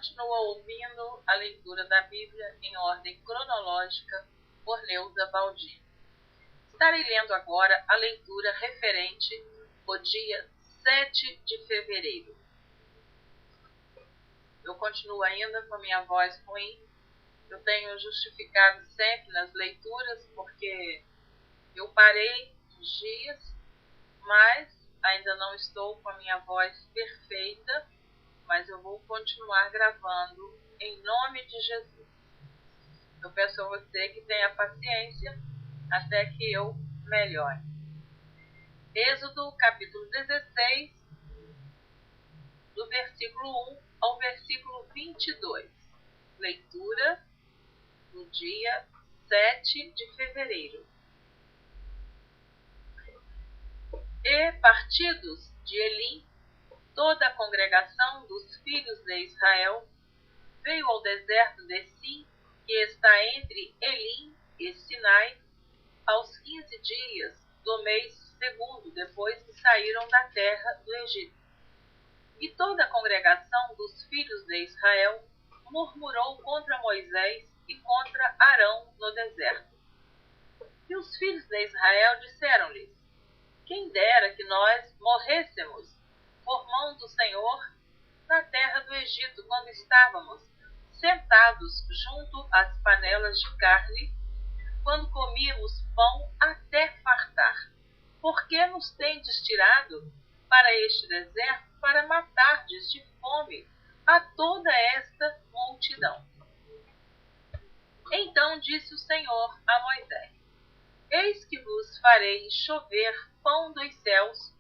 continua ouvindo a leitura da Bíblia em ordem cronológica por Neuza Baldini. Estarei lendo agora a leitura referente ao dia 7 de fevereiro. Eu continuo ainda com a minha voz ruim. Eu tenho justificado sempre nas leituras porque eu parei uns dias, mas ainda não estou com a minha voz perfeita, mas eu vou continuar gravando em nome de Jesus. Eu peço a você que tenha paciência até que eu melhore. Êxodo capítulo 16, do versículo 1 ao versículo 22. Leitura do dia 7 de fevereiro. E partidos de Elim, toda a congregação dos filhos de Israel veio ao deserto de Sim, que está entre Elim e Sinai, aos 15 dias do mês segundo, depois que saíram da terra do Egito. E toda a congregação dos filhos de Israel murmurou contra Moisés e contra Arão no deserto. E os filhos de Israel disseram-lhes: quem dera que nós morrêssemos por mão do Senhor na terra do Egito, quando estávamos sentados junto às panelas de carne, quando comíamos pão até fartar. Por que nos tendes tirado para este deserto para matardes de fome a toda esta multidão? Então disse o Senhor a Moisés: eis que vos farei chover pão dos céus,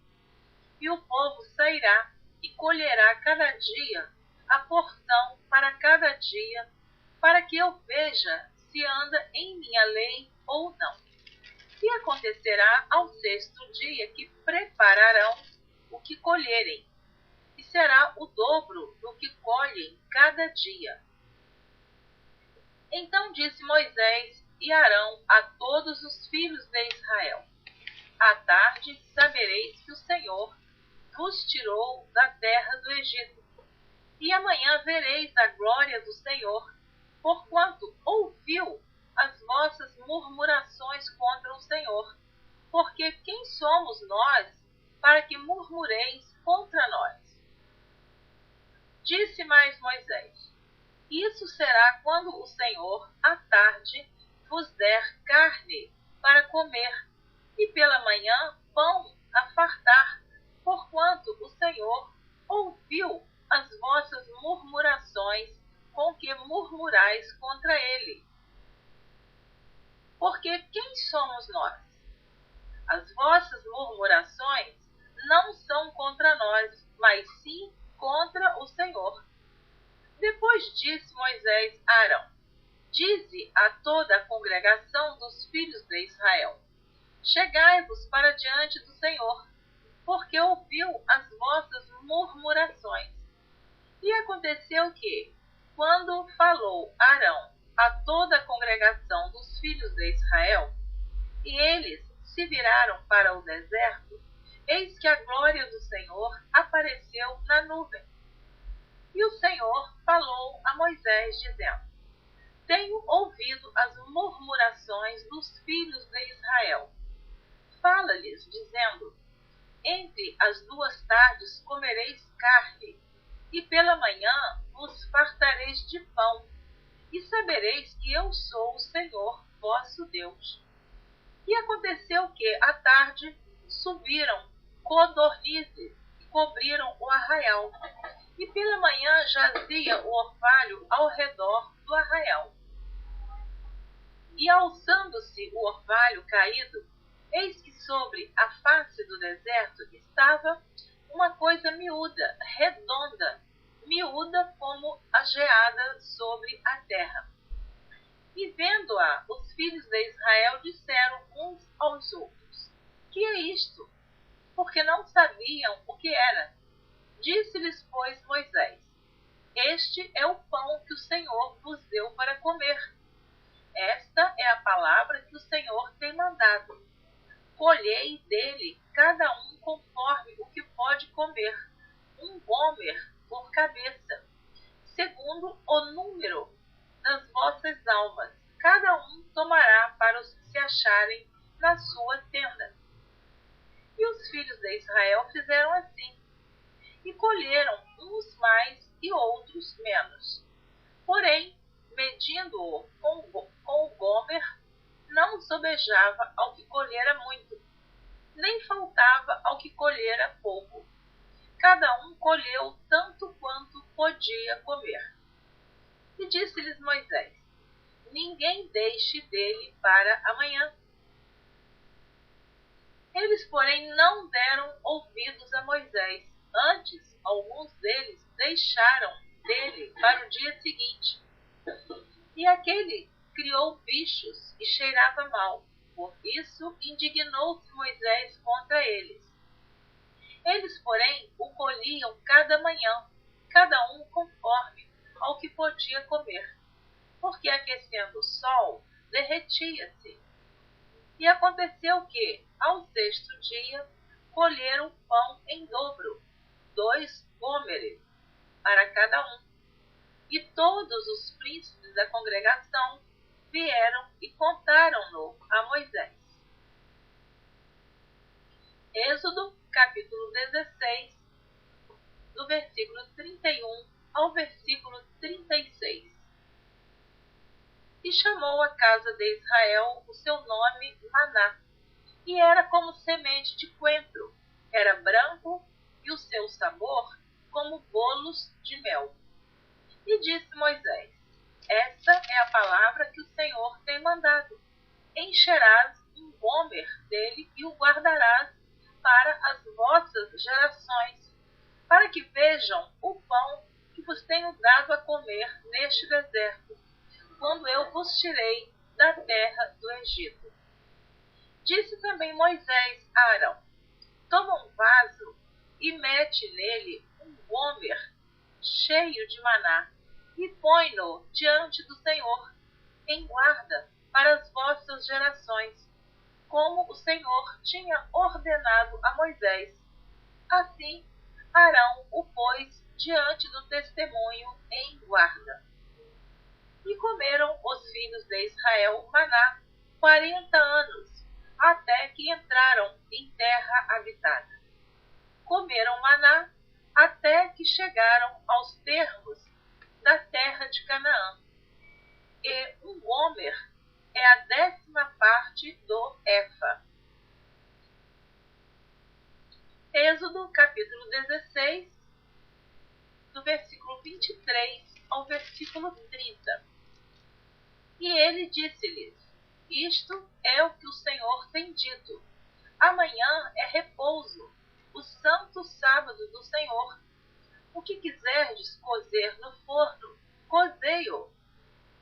e o povo sairá e colherá cada dia a porção para cada dia, para que eu veja se anda em minha lei ou não. E acontecerá ao 6º dia que prepararão o que colherem, e será o dobro do que colhem cada dia. Então disse Moisés e Arão a todos os filhos de Israel: à tarde sabereis que o Senhor vos tirou da terra do Egito, e amanhã vereis a glória do Senhor, porquanto ouviu as vossas murmurações contra o Senhor. Porque quem somos nós para que murmureis contra nós? Disse mais Moisés: isso será quando o Senhor à tarde vos der carne para comer, e pela manhã pão a fartar, porquanto o Senhor ouviu as vossas murmurações com que murmurais contra ele. Porque quem somos nós? As vossas murmurações não são contra nós, mas sim contra o Senhor. Depois disse Moisés a Arão: dize a toda a congregação dos filhos de Israel: chegai-vos para diante do Senhor, porque ouviu as vossas murmurações. E aconteceu que, quando falou Arão a toda a congregação dos filhos de Israel, e eles se viraram para o deserto, eis que a glória do Senhor apareceu na nuvem. E o Senhor falou a Moisés, dizendo: tenho ouvido as murmurações dos filhos de Israel. Fala-lhes, dizendo: entre as 2 tardes comereis carne, e pela manhã vos fartareis de pão, e sabereis que eu sou o Senhor vosso Deus. E aconteceu que, à tarde, subiram codornizes e cobriram o arraial, e pela manhã jazia o orvalho ao redor do arraial. E alçando-se o orvalho caído, eis que sobre a face do deserto estava uma coisa miúda, redonda, miúda como a geada sobre a terra. E vendo-a, os filhos de Israel disseram uns aos outros: que é isto? Porque não sabiam o que era. Disse-lhes, pois, Moisés: este é o pão que o Senhor vos deu para comer. Esta é a palavra que o Senhor tem mandado. Colhei dele cada um conforme o que pode comer, 1 gomer por cabeça, segundo filhos de Israel fizeram assim, e colheram uns mais e outros menos. Porém, medindo-o com o gomer, não sobejava ao que colhera muito, nem faltava ao que colhera pouco. Cada um colheu tanto quanto podia comer. E disse-lhes Moisés: ninguém deixe dele para amanhã. Eles, porém, não deram ouvidos a Moisés. Antes, alguns deles deixaram dele para o dia seguinte. E aquele criou bichos e cheirava mal. Por isso, indignou-se Moisés contra eles. Eles, porém, o colhiam cada manhã, cada um conforme ao que podia comer, porque aquecendo o sol, derretia-se. E aconteceu que, ao sexto dia, colheram pão em dobro, 2 gômeres para cada um. E todos os príncipes da congregação vieram e contaram-no a Moisés. Êxodo, capítulo 16, do versículo 31 ao versículo 36. E chamou a casa de Israel o seu nome Maná, e era como semente de coentro, era branco, e o seu sabor como bolos de mel. E disse Moisés: esta é a palavra que o Senhor tem mandado. Encherás um gomer dele e o guardarás para as vossas gerações, para que vejam o pão que vos tenho dado a comer neste deserto, quando eu vos tirei da terra do Egito. Disse também Moisés a Arão: toma um vaso e mete nele um gomer cheio de maná, e põe-no diante do Senhor, em guarda para as vossas gerações, como o Senhor tinha ordenado a Moisés. Assim, Arão o pôs diante do testemunho em guarda. E comeram os filhos de Israel maná 40 anos, até que entraram em terra habitada. Comeram maná até que chegaram aos termos da terra de Canaã. E um gomer é a 10ª parte do efa. Êxodo, capítulo 16, do versículo 23 ao versículo 30. E ele disse-lhes: isto é o que o Senhor tem dito. Amanhã é repouso, o santo sábado do Senhor. O que quiserdes cozer no forno, cozei-o.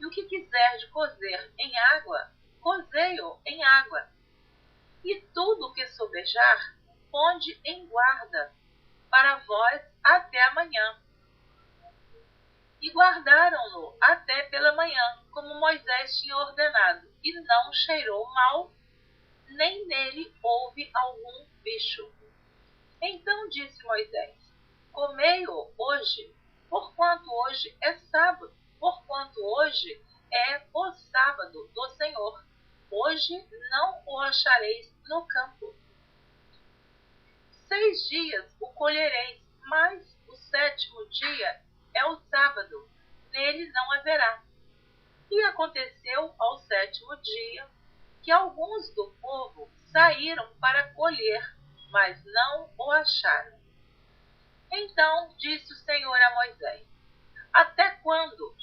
E o que quiserdes cozer em água, cozei-o em água. E tudo o que sobejar, ponde em guarda para vós até amanhã. E guardaram-no até pela manhã, como Moisés tinha ordenado, e não cheirou mal, nem nele houve algum bicho. Então disse Moisés: comei-o hoje, porquanto hoje é sábado, porquanto hoje é o sábado do Senhor. Hoje não o achareis no campo. 6 dias o colhereis, mas o 7º dia é o sábado, nele não haverá. E aconteceu ao 7º dia que alguns do povo saíram para colher, mas não o acharam. Então disse o Senhor a Moisés: até quando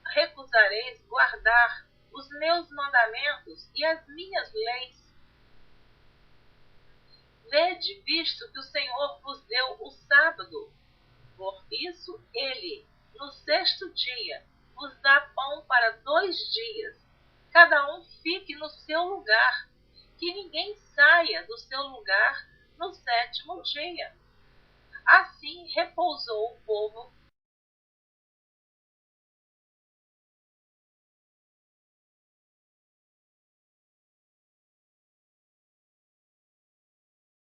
recusareis guardar os meus mandamentos e as minhas leis? Vede, visto que o Senhor vos deu o sábado. Por isso ele, no 6º dia, vos dá pão para 2 dias. Cada um fique no seu lugar, que ninguém saia do seu lugar no 7º dia. Assim repousou o povo